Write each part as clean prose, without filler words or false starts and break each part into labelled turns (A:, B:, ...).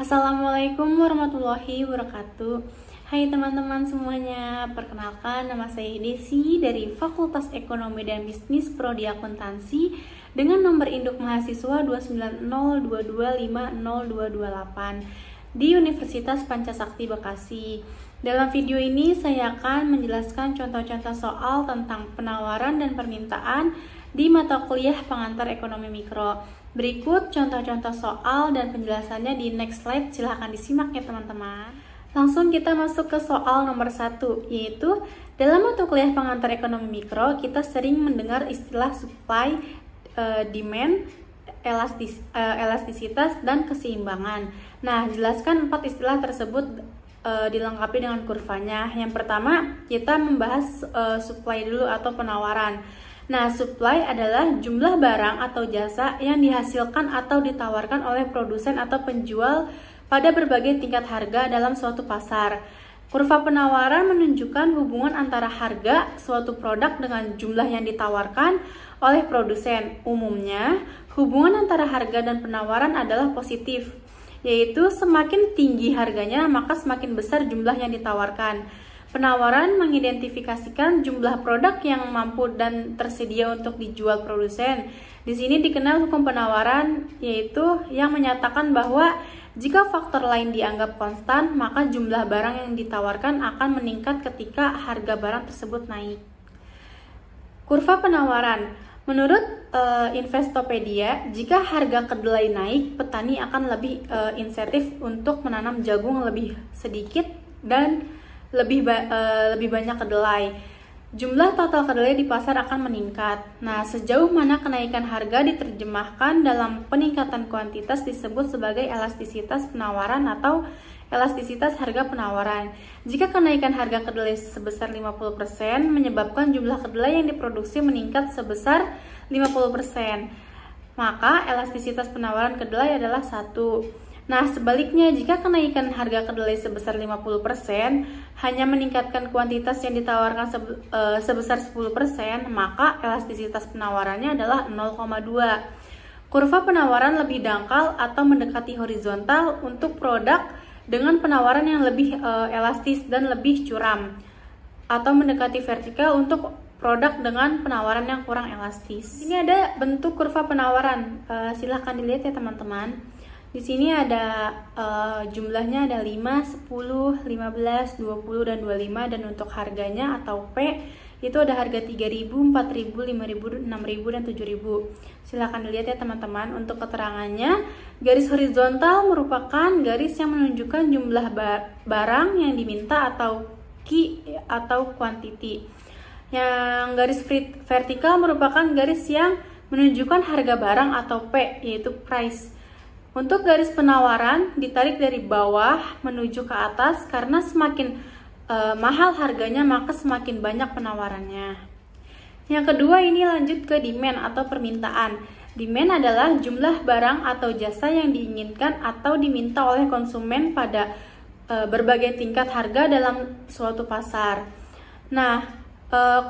A: Assalamualaikum warahmatullahi wabarakatuh. Hai teman-teman semuanya, perkenalkan nama saya Desi dari Fakultas Ekonomi dan Bisnis Prodi Akuntansi dengan nomor induk mahasiswa 290225028 di Universitas Pancasakti Bekasi. Dalam video ini saya akan menjelaskan contoh-contoh soal tentang penawaran dan permintaan di mata kuliah pengantar ekonomi mikro. Berikut contoh-contoh soal dan penjelasannya di next slide, silahkan disimak ya teman-teman. Langsung kita masuk ke soal nomor 1, yaitu dalam mata kuliah pengantar ekonomi mikro kita sering mendengar istilah supply, demand, elastisitas, dan keseimbangan. Nah, jelaskan 4 istilah tersebut dilengkapi dengan kurvanya. Yang pertama kita membahas supply dulu atau penawaran. Nah, supply adalah jumlah barang atau jasa yang dihasilkan atau ditawarkan oleh produsen atau penjual pada berbagai tingkat harga dalam suatu pasar. Kurva penawaran menunjukkan hubungan antara harga suatu produk dengan jumlah yang ditawarkan oleh produsen. Umumnya, hubungan antara harga dan penawaran adalah positif, yaitu semakin tinggi harganya maka semakin besar jumlah yang ditawarkan. Penawaran mengidentifikasikan jumlah produk yang mampu dan tersedia untuk dijual produsen. Di sini dikenal hukum penawaran, yaitu yang menyatakan bahwa jika faktor lain dianggap konstan, maka jumlah barang yang ditawarkan akan meningkat ketika harga barang tersebut naik. Kurva penawaran. Menurut Investopedia, jika harga kedelai naik, petani akan lebih insentif untuk menanam jagung lebih sedikit dan lebih banyak kedelai. Jumlah total kedelai di pasar akan meningkat. Nah, sejauh mana kenaikan harga diterjemahkan dalam peningkatan kuantitas disebut sebagai elastisitas penawaran atau elastisitas harga penawaran. Jika kenaikan harga kedelai sebesar 50% menyebabkan jumlah kedelai yang diproduksi meningkat sebesar 50%, maka elastisitas penawaran kedelai adalah 1. Nah, sebaliknya jika kenaikan harga kedelai sebesar 50% hanya meningkatkan kuantitas yang ditawarkan sebesar 10%, maka elastisitas penawarannya adalah 0,2. Kurva penawaran lebih dangkal atau mendekati horizontal untuk produk dengan penawaran yang lebih elastis dan lebih curam, atau mendekati vertikal untuk produk dengan penawaran yang kurang elastis. Ini ada bentuk kurva penawaran, silahkan dilihat ya teman-teman. Di sini ada jumlahnya ada 5, 10, 15, 20, dan 25, dan untuk harganya atau P itu ada harga 3.000, 4.000, 5.000, 6.000, dan 7.000. Silahkan dilihat ya teman-teman. Untuk keterangannya, garis horizontal merupakan garis yang menunjukkan jumlah barang yang diminta atau Q atau quantity. Yang garis vertikal merupakan garis yang menunjukkan harga barang atau P, yaitu price. Untuk garis penawaran ditarik dari bawah menuju ke atas karena semakin mahal harganya maka semakin banyak penawarannya. Yang kedua ini lanjut ke demand atau permintaan. Demand adalah jumlah barang atau jasa yang diinginkan atau diminta oleh konsumen pada berbagai tingkat harga dalam suatu pasar. Nah,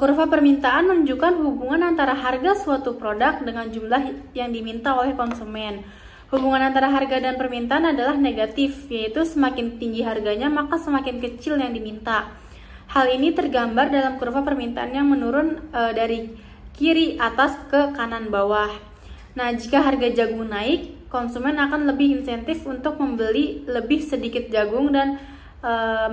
A: kurva permintaan menunjukkan hubungan antara harga suatu produk dengan jumlah yang diminta oleh konsumen. Hubungan antara harga dan permintaan adalah negatif, yaitu semakin tinggi harganya maka semakin kecil yang diminta. Hal ini tergambar dalam kurva permintaan yang menurun dari kiri atas ke kanan bawah. Nah, jika harga jagung naik, konsumen akan lebih insentif untuk membeli lebih sedikit jagung dan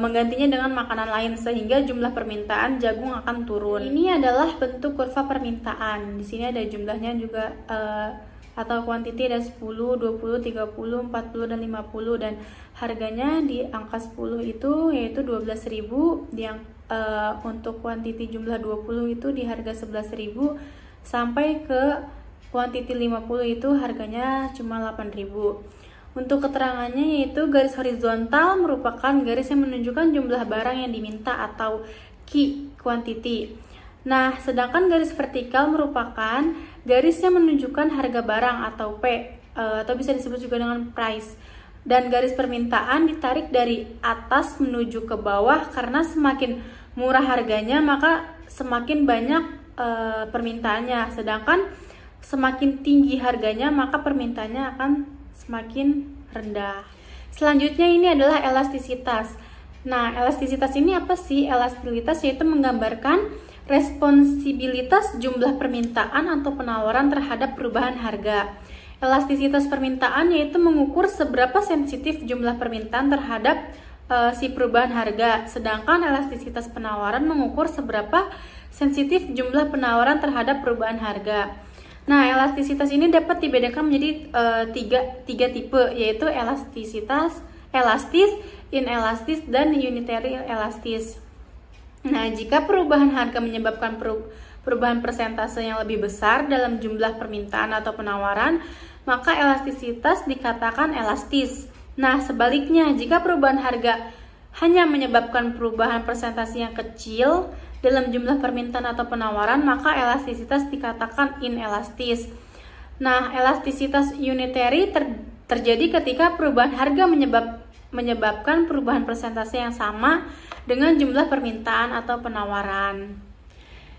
A: menggantinya dengan makanan lain sehingga jumlah permintaan jagung akan turun. Ini adalah bentuk kurva permintaan. Di sini ada jumlahnya juga atau kuantiti ada 10, 20, 30, 40, dan 50, dan harganya di angka 10 itu yaitu 12.000, yang untuk kuantiti jumlah 20 itu di harga 11.000 sampai ke kuantiti 50 itu harganya cuma 8.000. Untuk keterangannya yaitu garis horizontal merupakan garis yang menunjukkan jumlah barang yang diminta atau Q, quantity. Nah, sedangkan garis vertikal merupakan garis yang menunjukkan harga barang atau P, atau bisa disebut juga dengan price. Dan garis permintaan ditarik dari atas menuju ke bawah karena semakin murah harganya maka semakin banyak permintaannya, sedangkan semakin tinggi harganya maka permintaannya akan semakin rendah. Selanjutnya ini adalah elastisitas. Nah, elastisitas ini apa sih? Elastisitas yaitu menggambarkan responsibilitas jumlah permintaan atau penawaran terhadap perubahan harga. Elastisitas permintaan yaitu mengukur seberapa sensitif jumlah permintaan terhadap si perubahan harga, sedangkan elastisitas penawaran mengukur seberapa sensitif jumlah penawaran terhadap perubahan harga. Nah, elastisitas ini dapat dibedakan menjadi tiga tipe, yaitu elastisitas elastis, inelastis, dan unitary elastis. Nah, jika perubahan harga menyebabkan perubahan persentase yang lebih besar dalam jumlah permintaan atau penawaran, maka elastisitas dikatakan elastis. Nah, sebaliknya, jika perubahan harga hanya menyebabkan perubahan persentase yang kecil dalam jumlah permintaan atau penawaran, maka elastisitas dikatakan inelastis. Nah, elastisitas unitary terjadi ketika perubahan harga menyebabkan perubahan persentase yang sama dengan jumlah permintaan atau penawaran.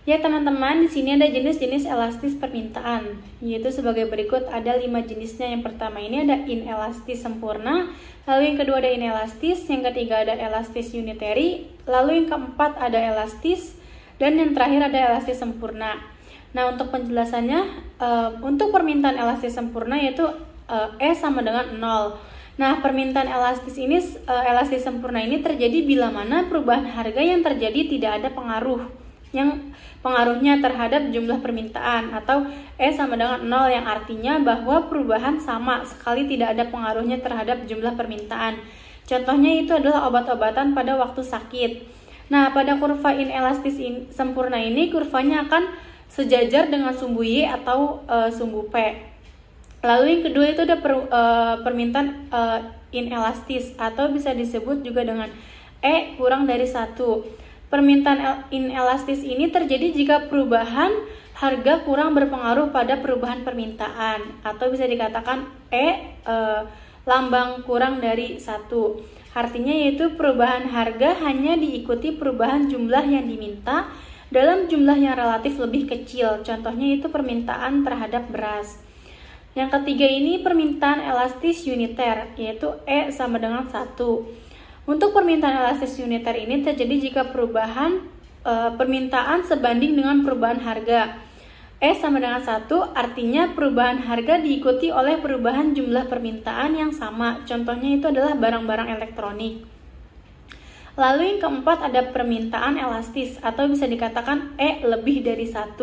A: Ya teman-teman, di sini ada jenis-jenis elastis permintaan, yaitu sebagai berikut. Ada 5 jenisnya. Yang pertama ini ada inelastis sempurna, lalu yang kedua ada inelastis, yang ketiga ada elastis unitary, lalu yang keempat ada elastis, dan yang terakhir ada elastis sempurna. Nah, untuk penjelasannya, untuk permintaan elastis sempurna yaitu E sama dengan 0. Nah, permintaan elastis elastis sempurna ini terjadi bila mana perubahan harga yang terjadi tidak ada pengaruhnya terhadap jumlah permintaan, atau E sama dengan 0, yang artinya bahwa perubahan sama sekali tidak ada pengaruhnya terhadap jumlah permintaan. Contohnya itu adalah obat-obatan pada waktu sakit. Nah, pada kurva inelastis sempurna ini kurvanya akan sejajar dengan sumbu Y atau sumbu P. Lalu yang kedua itu ada permintaan inelastis, atau bisa disebut juga dengan E kurang dari 1. Permintaan inelastis ini terjadi jika perubahan harga kurang berpengaruh pada perubahan permintaan, atau bisa dikatakan lambang kurang dari 1. Artinya yaitu perubahan harga hanya diikuti perubahan jumlah yang diminta dalam jumlah yang relatif lebih kecil. Contohnya itu permintaan terhadap beras. Yang ketiga ini permintaan elastis uniter, yaitu E sama dengan 1. Untuk permintaan elastis uniter ini terjadi jika perubahan permintaan sebanding dengan perubahan harga. E sama dengan 1 artinya perubahan harga diikuti oleh perubahan jumlah permintaan yang sama. Contohnya itu adalah barang-barang elektronik. Lalu yang keempat ada permintaan elastis, atau bisa dikatakan E lebih dari 1.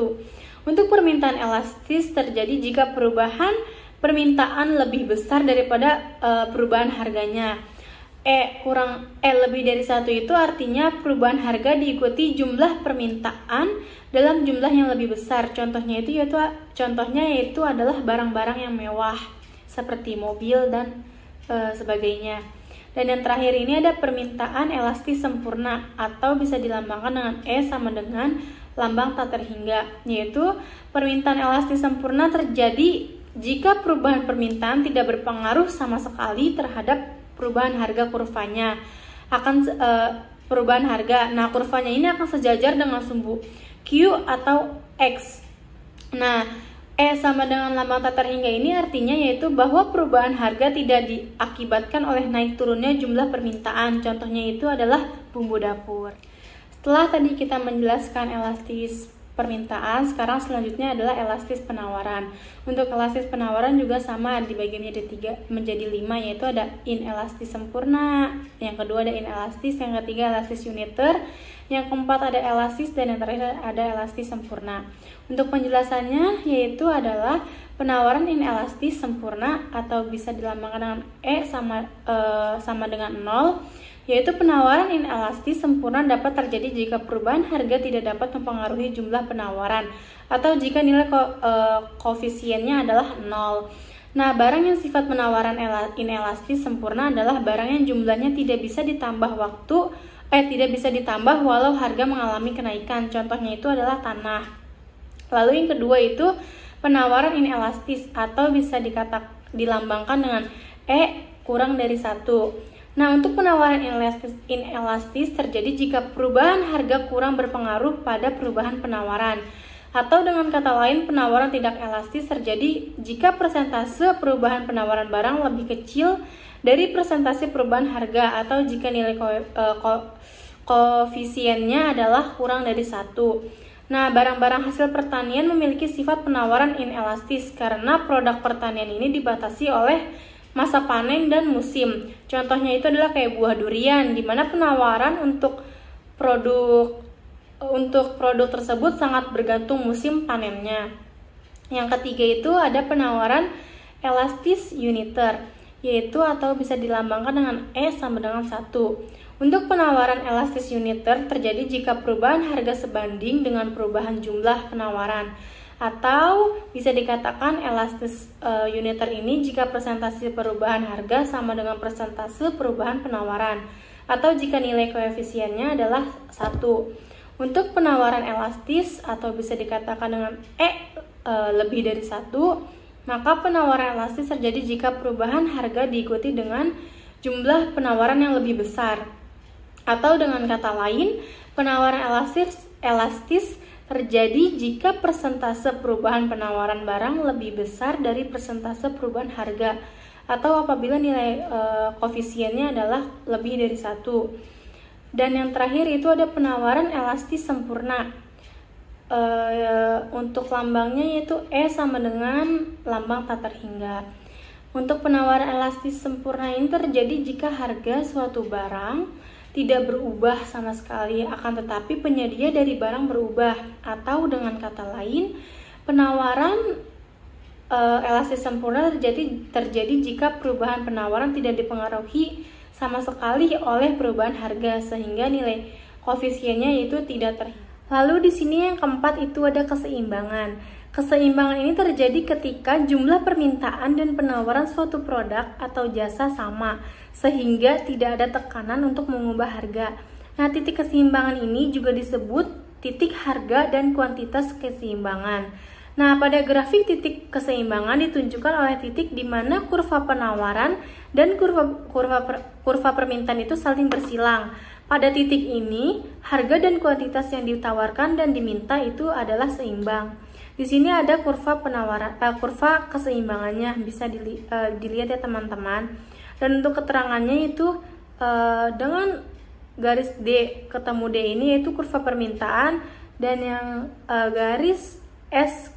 A: Untuk permintaan elastis terjadi jika perubahan permintaan lebih besar daripada perubahan harganya. E lebih dari 1 itu artinya perubahan harga diikuti jumlah permintaan dalam jumlah yang lebih besar. Contohnya yaitu adalah barang-barang yang mewah seperti mobil dan sebagainya. Dan yang terakhir ini ada permintaan elastis sempurna, atau bisa dilambangkan dengan E sama dengan lambang tak terhingga, yaitu permintaan elastis sempurna terjadi jika perubahan permintaan tidak berpengaruh sama sekali terhadap perubahan harga kurvanya. Perubahan harga. Nah, kurvanya ini akan sejajar dengan sumbu Q atau X. Nah, E sama dengan lambang tak terhingga ini artinya yaitu bahwa perubahan harga tidak diakibatkan oleh naik turunnya jumlah permintaan. Contohnya itu adalah bumbu dapur. Setelah tadi kita menjelaskan elastis permintaan, sekarang selanjutnya adalah elastis penawaran. Untuk elastis penawaran juga sama, dibagi menjadi 5, yaitu ada inelastis sempurna, yang kedua ada inelastis, yang ketiga elastis uniter, yang keempat ada elastis, dan yang terakhir ada elastis sempurna. Untuk penjelasannya yaitu adalah penawaran inelastis sempurna, atau bisa dilambangkan dengan E sama dengan 0, yaitu penawaran inelastis sempurna dapat terjadi jika perubahan harga tidak dapat mempengaruhi jumlah penawaran, atau jika nilai koefisiennya adalah 0. Nah, barang yang sifat penawaran inelastis sempurna adalah barang yang jumlahnya tidak bisa ditambah walau harga mengalami kenaikan. Contohnya itu adalah tanah. Lalu yang kedua itu penawaran inelastis, atau bisa dilambangkan dengan E kurang dari 1. Nah, untuk penawaran inelastis terjadi jika perubahan harga kurang berpengaruh pada perubahan penawaran. Atau dengan kata lain, penawaran tidak elastis terjadi jika persentase perubahan penawaran barang lebih kecil dari persentase perubahan harga, atau jika nilai koefisiennya adalah kurang dari 1. Nah, barang-barang hasil pertanian memiliki sifat penawaran inelastis karena produk pertanian ini dibatasi oleh masa panen dan musim. Contohnya itu adalah kayak buah durian, di mana penawaran untuk produk tersebut sangat bergantung musim panennya. Yang ketiga itu ada penawaran elastis uniter, yaitu atau bisa dilambangkan dengan E sama dengan 1. Untuk penawaran elastis uniter terjadi jika perubahan harga sebanding dengan perubahan jumlah penawaran. Atau bisa dikatakan elastis uniter ini jika persentase perubahan harga sama dengan persentase perubahan penawaran, atau jika nilai koefisiennya adalah 1. Untuk penawaran elastis atau bisa dikatakan dengan E lebih dari 1, maka penawaran elastis terjadi jika perubahan harga diikuti dengan jumlah penawaran yang lebih besar. Atau dengan kata lain, penawaran elastis terjadi jika persentase perubahan penawaran barang lebih besar dari persentase perubahan harga, atau apabila nilai koefisiennya adalah lebih dari 1. Dan yang terakhir itu ada penawaran elastis sempurna. Untuk lambangnya yaitu E sama dengan lambang tak terhingga. Untuk penawaran elastis sempurna ini terjadi jika harga suatu barang tidak berubah sama sekali, akan tetapi penyedia dari barang berubah. Atau dengan kata lain, penawaran elastis sempurna terjadi jika perubahan penawaran tidak dipengaruhi sama sekali oleh perubahan harga, sehingga nilai koefisiennya itu tidak terhitung. Lalu di sini yang keempat itu ada keseimbangan. Keseimbangan ini terjadi ketika jumlah permintaan dan penawaran suatu produk atau jasa sama, sehingga tidak ada tekanan untuk mengubah harga. Nah, titik keseimbangan ini juga disebut titik harga dan kuantitas keseimbangan. Nah, pada grafik titik keseimbangan ditunjukkan oleh titik di mana kurva penawaran dan kurva permintaan itu saling bersilang. Pada titik ini, harga dan kuantitas yang ditawarkan dan diminta itu adalah seimbang. Di sini ada kurva kurva keseimbangannya, bisa dilihat ya teman-teman. Dan untuk keterangannya itu dengan garis D ketemu D ini yaitu kurva permintaan, dan yang garis S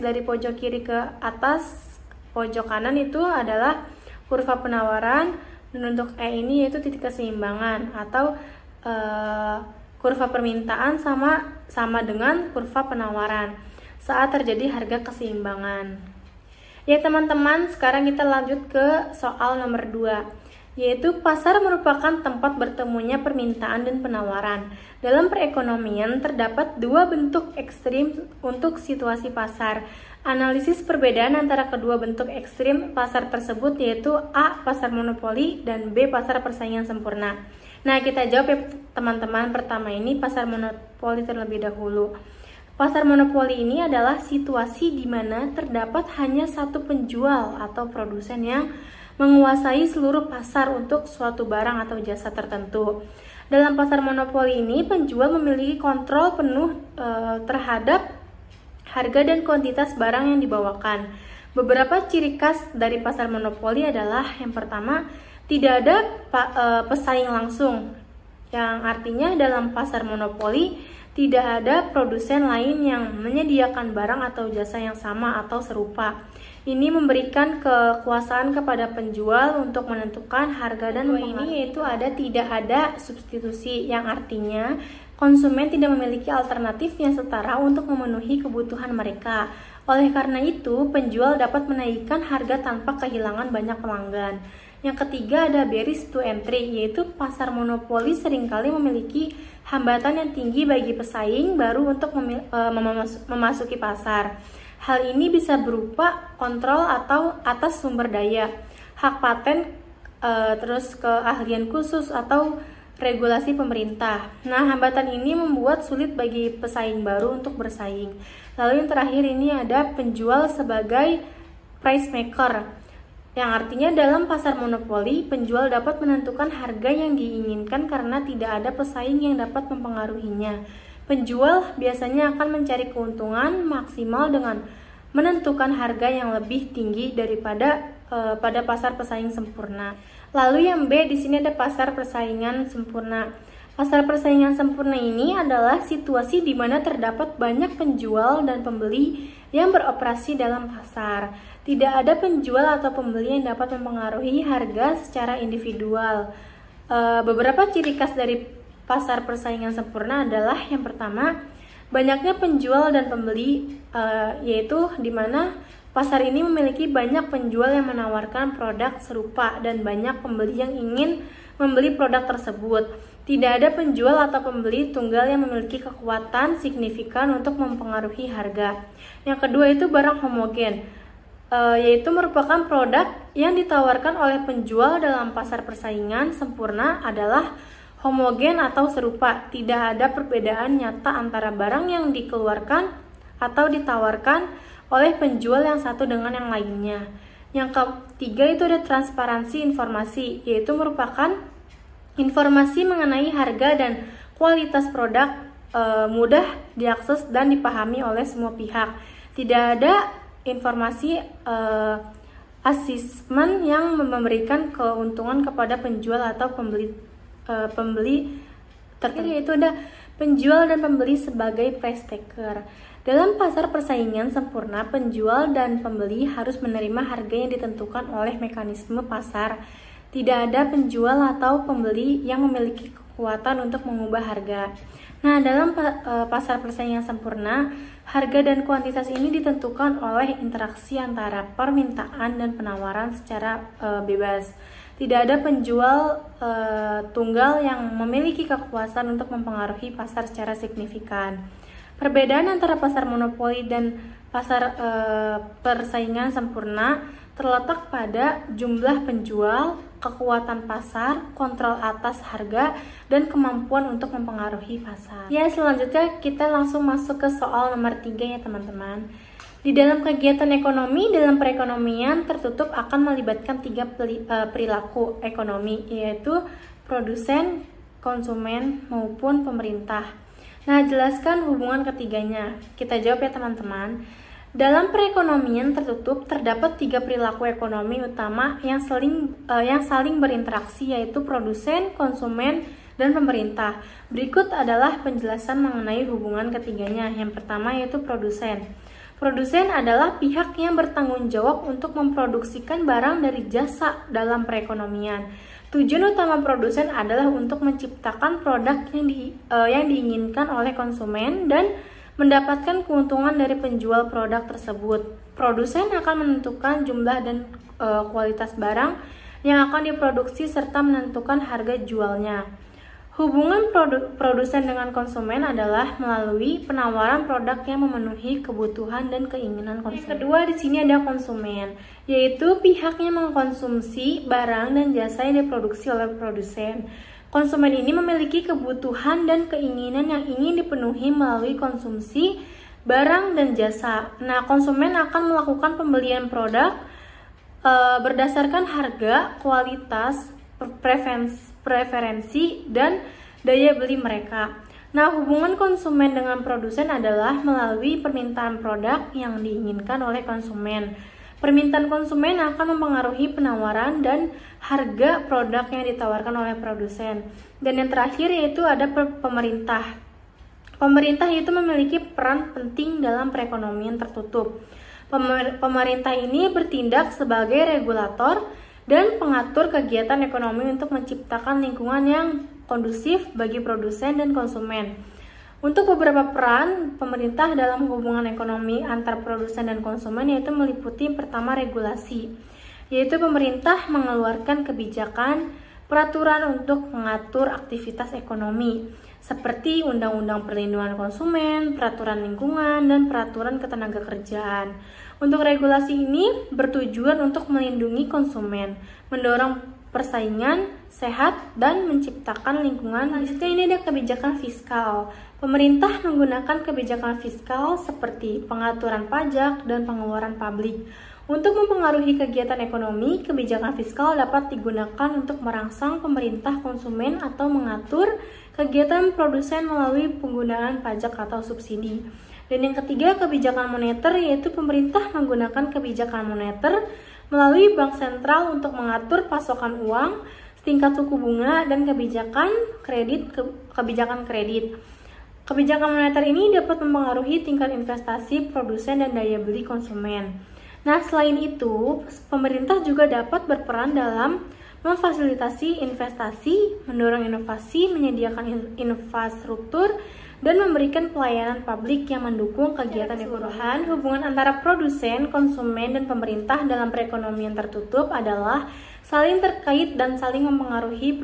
A: dari pojok kiri ke atas pojok kanan itu adalah kurva penawaran, dan untuk E ini yaitu titik keseimbangan atau kurva permintaan sama dengan kurva penawaran saat terjadi harga keseimbangan. Ya teman-teman, sekarang kita lanjut ke soal nomor 2, yaitu pasar merupakan tempat bertemunya permintaan dan penawaran. Dalam perekonomian terdapat dua bentuk ekstrim untuk situasi pasar. Analisis perbedaan antara kedua bentuk ekstrim pasar tersebut yaitu A. Pasar monopoli dan B. Pasar persaingan sempurna. Nah, kita jawab ya teman-teman. Pertama ini pasar monopoli terlebih dahulu. Pasar monopoli ini adalah situasi di mana terdapat hanya satu penjual atau produsen yang menguasai seluruh pasar untuk suatu barang atau jasa tertentu. Dalam pasar monopoli ini, penjual memiliki kontrol penuh terhadap harga dan kuantitas barang yang dibawakan. Beberapa ciri khas dari pasar monopoli adalah yang pertama, tidak ada pesaing langsung, yang artinya dalam pasar monopoli tidak ada produsen lain yang menyediakan barang atau jasa yang sama atau serupa. Ini memberikan kekuasaan kepada penjual untuk menentukan harga dan ini yaitu tidak ada substitusi, yang artinya konsumen tidak memiliki alternatif yang setara untuk memenuhi kebutuhan mereka. Oleh karena itu, penjual dapat menaikkan harga tanpa kehilangan banyak pelanggan. Yang ketiga ada barriers to entry, yaitu pasar monopoli seringkali memiliki hambatan yang tinggi bagi pesaing baru untuk memasuki pasar. Hal ini bisa berupa kontrol atau atas sumber daya, hak paten, terus keahlian khusus atau regulasi pemerintah. Nah, hambatan ini membuat sulit bagi pesaing baru untuk bersaing. Lalu yang terakhir ini ada penjual sebagai price maker. yang artinya dalam pasar monopoli, penjual dapat menentukan harga yang diinginkan karena tidak ada pesaing yang dapat mempengaruhinya. Penjual biasanya akan mencari keuntungan maksimal dengan menentukan harga yang lebih tinggi daripada pada pasar pesaing sempurna. Lalu yang B, di sini ada pasar persaingan sempurna. Pasar persaingan sempurna ini adalah situasi di mana terdapat banyak penjual dan pembeli yang beroperasi dalam pasar. Tidak ada penjual atau pembeli yang dapat mempengaruhi harga secara individual. Beberapa ciri khas dari pasar persaingan sempurna adalah yang pertama, banyaknya penjual dan pembeli, yaitu di mana pasar ini memiliki banyak penjual yang menawarkan produk serupa dan banyak pembeli yang ingin membeli produk tersebut. Tidak ada penjual atau pembeli tunggal yang memiliki kekuatan signifikan untuk mempengaruhi harga. Yang kedua itu barang homogen, yaitu merupakan produk yang ditawarkan oleh penjual dalam pasar persaingan sempurna adalah homogen atau serupa. Tidak ada perbedaan nyata antara barang yang dikeluarkan atau ditawarkan oleh penjual yang satu dengan yang lainnya. Yang ketiga itu ada transparansi informasi, yaitu merupakan informasi mengenai harga dan kualitas produk mudah diakses dan dipahami oleh semua pihak. Tidak ada informasi asesmen yang memberikan keuntungan kepada penjual atau pembeli tertentu, yaitu ada penjual dan pembeli sebagai price taker. Dalam pasar persaingan sempurna, penjual dan pembeli harus menerima harga yang ditentukan oleh mekanisme pasar. Tidak ada penjual atau pembeli yang memiliki kekuatan untuk mengubah harga. Nah, dalam pasar persaingan sempurna, harga dan kuantitas ini ditentukan oleh interaksi antara permintaan dan penawaran secara bebas. Tidak ada penjual tunggal yang memiliki kekuasaan untuk mempengaruhi pasar secara signifikan. Perbedaan antara pasar monopoli dan pasar persaingan sempurna terletak pada jumlah penjual, kekuatan pasar, kontrol atas harga, dan kemampuan untuk mempengaruhi pasar. Ya, selanjutnya kita langsung masuk ke soal nomor 3 ya teman-teman. Di dalam kegiatan ekonomi, dalam perekonomian tertutup akan melibatkan 3 perilaku ekonomi, yaitu produsen, konsumen, maupun pemerintah. Nah, jelaskan hubungan ketiganya. Kita jawab ya teman-teman. Dalam perekonomian tertutup terdapat 3 perilaku ekonomi utama yang saling berinteraksi, yaitu produsen, konsumen, dan pemerintah. Berikut adalah penjelasan mengenai hubungan ketiganya. Yang pertama yaitu produsen. Produsen adalah pihak yang bertanggung jawab untuk memproduksikan barang dari jasa dalam perekonomian. Tujuan utama produsen adalah untuk menciptakan produk yang diinginkan oleh konsumen dan mendapatkan keuntungan dari penjual produk tersebut. Produsen akan menentukan jumlah dan kualitas barang yang akan diproduksi serta menentukan harga jualnya. Hubungan produsen dengan konsumen adalah melalui penawaran produk yang memenuhi kebutuhan dan keinginan konsumen. Yang kedua di sini ada konsumen, yaitu pihak yang mengkonsumsi barang dan jasa yang diproduksi oleh produsen. Konsumen ini memiliki kebutuhan dan keinginan yang ingin dipenuhi melalui konsumsi barang dan jasa. Nah, konsumen akan melakukan pembelian produk berdasarkan harga, kualitas, preferensi, dan daya beli mereka. Nah, hubungan konsumen dengan produsen adalah melalui permintaan produk yang diinginkan oleh konsumen. Permintaan konsumen akan mempengaruhi penawaran dan harga produk yang ditawarkan oleh produsen. Dan yang terakhir yaitu ada pemerintah. Pemerintah itu memiliki peran penting dalam perekonomian tertutup. Pemerintah ini bertindak sebagai regulator dan pengatur kegiatan ekonomi untuk menciptakan lingkungan yang kondusif bagi produsen dan konsumen. Untuk beberapa peran pemerintah dalam hubungan ekonomi antar produsen dan konsumen yaitu meliputi pertama regulasi, yaitu pemerintah mengeluarkan kebijakan, peraturan untuk mengatur aktivitas ekonomi seperti Undang-Undang Perlindungan Konsumen, Peraturan Lingkungan, dan Peraturan Ketenagakerjaan. Untuk regulasi ini bertujuan untuk melindungi konsumen, mendorong persaingan sehat, dan menciptakan lingkungan. Selanjutnya ini ada kebijakan fiskal. Pemerintah menggunakan kebijakan fiskal seperti pengaturan pajak dan pengeluaran publik Untuk mempengaruhi kegiatan ekonomi, kebijakan fiskal dapat digunakan untuk merangsang pemerintah konsumen atau mengatur kegiatan produsen melalui penggunaan pajak atau subsidi. Dan yang ketiga, kebijakan moneter, yaitu pemerintah menggunakan kebijakan moneter melalui bank sentral untuk mengatur pasokan uang, tingkat suku bunga, dan kebijakan kredit. Kebijakan moneter ini dapat mempengaruhi tingkat investasi produsen dan daya beli konsumen. Nah, selain itu, pemerintah juga dapat berperan dalam memfasilitasi investasi, mendorong inovasi, menyediakan infrastruktur, dan memberikan pelayanan publik yang mendukung kegiatan ekonomi. Hubungan antara produsen, konsumen, dan pemerintah dalam perekonomian tertutup adalah saling terkait dan saling mempengaruhi.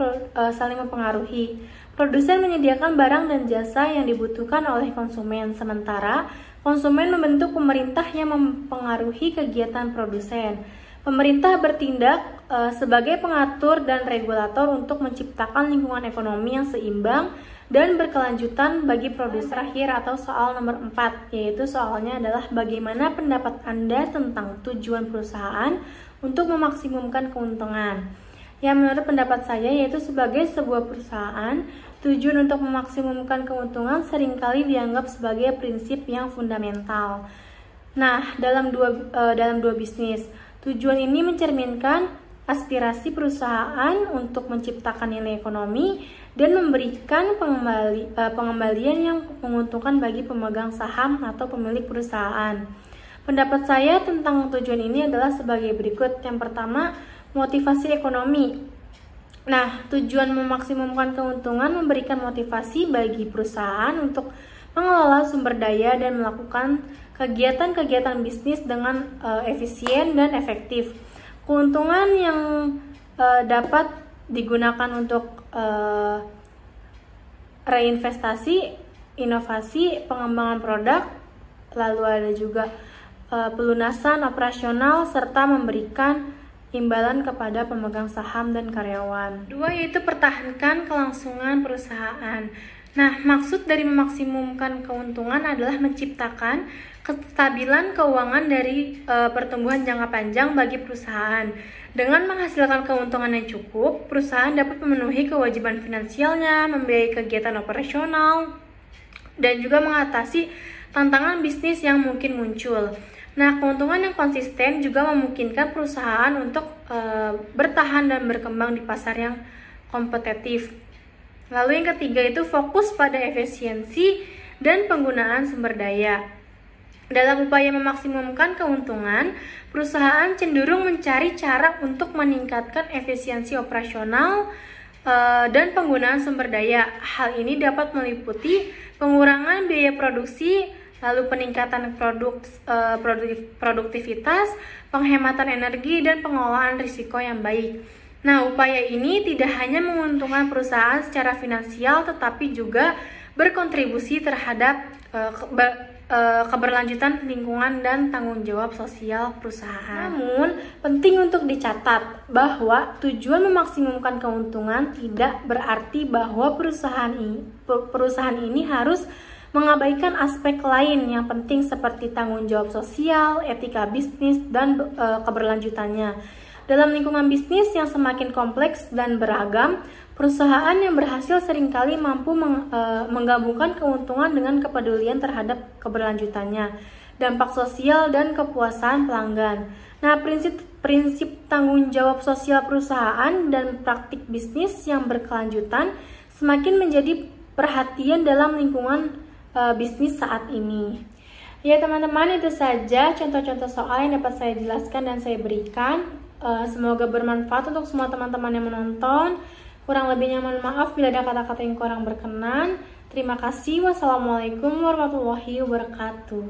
A: Produsen menyediakan barang dan jasa yang dibutuhkan oleh konsumen, sementara konsumen membentuk pemerintah yang mempengaruhi kegiatan produsen. Pemerintah bertindak sebagai pengatur dan regulator untuk menciptakan lingkungan ekonomi yang seimbang dan berkelanjutan bagi produsen. Terakhir atau soal nomor 4, yaitu soalnya adalah bagaimana pendapat Anda tentang tujuan perusahaan untuk memaksimumkan keuntungan. Yang menurut pendapat saya, yaitu sebagai sebuah perusahaan, tujuan untuk memaksimumkan keuntungan seringkali dianggap sebagai prinsip yang fundamental. Nah, dalam dua bisnis, tujuan ini mencerminkan aspirasi perusahaan untuk menciptakan nilai ekonomi dan memberikan pengembalian yang menguntungkan bagi pemegang saham atau pemilik perusahaan. Pendapat saya tentang tujuan ini adalah sebagai berikut. Yang pertama, motivasi ekonomi. Nah, tujuan memaksimumkan keuntungan memberikan motivasi bagi perusahaan untuk mengelola sumber daya dan melakukan kegiatan-kegiatan bisnis dengan efisien dan efektif. Keuntungan yang dapat digunakan untuk reinvestasi, inovasi, pengembangan produk, lalu ada juga pelunasan operasional, serta memberikan imbalan kepada pemegang saham dan karyawan. 2, yaitu pertahankan kelangsungan perusahaan. Nah, maksud dari memaksimumkan keuntungan adalah menciptakan kestabilan keuangan dari pertumbuhan jangka panjang bagi perusahaan. Dengan menghasilkan keuntungan yang cukup, perusahaan dapat memenuhi kewajiban finansialnya, membiayai kegiatan operasional, dan juga mengatasi tantangan bisnis yang mungkin muncul. Nah, keuntungan yang konsisten juga memungkinkan perusahaan untuk bertahan dan berkembang di pasar yang kompetitif. Lalu yang ketiga itu fokus pada efisiensi dan penggunaan sumber daya. Dalam upaya memaksimumkan keuntungan, perusahaan cenderung mencari cara untuk meningkatkan efisiensi operasional dan penggunaan sumber daya. Hal ini dapat meliputi pengurangan biaya produksi, lalu peningkatan produktivitas, penghematan energi, dan pengelolaan risiko yang baik. Nah, upaya ini tidak hanya menguntungkan perusahaan secara finansial, tetapi juga berkontribusi terhadap keberlanjutan lingkungan dan tanggung jawab sosial perusahaan. Namun, penting untuk dicatat bahwa tujuan memaksimumkan keuntungan tidak berarti bahwa perusahaan ini harus mengabaikan aspek lain yang penting seperti tanggung jawab sosial, etika bisnis, dan keberlanjutannya. Dalam lingkungan bisnis yang semakin kompleks dan beragam, perusahaan yang berhasil seringkali mampu menggabungkan keuntungan dengan kepedulian terhadap keberlanjutannya, dampak sosial, dan kepuasan pelanggan. Nah, prinsip tanggung jawab sosial perusahaan dan praktik bisnis yang berkelanjutan semakin menjadi perhatian dalam lingkungan bisnis saat ini. Ya teman-teman, itu saja contoh-contoh soal yang dapat saya jelaskan dan saya berikan. Semoga bermanfaat untuk semua teman-teman yang menonton. Kurang lebihnya mohon maaf bila ada kata-kata yang kurang berkenan. Terima kasih. Wassalamualaikum warahmatullahi wabarakatuh.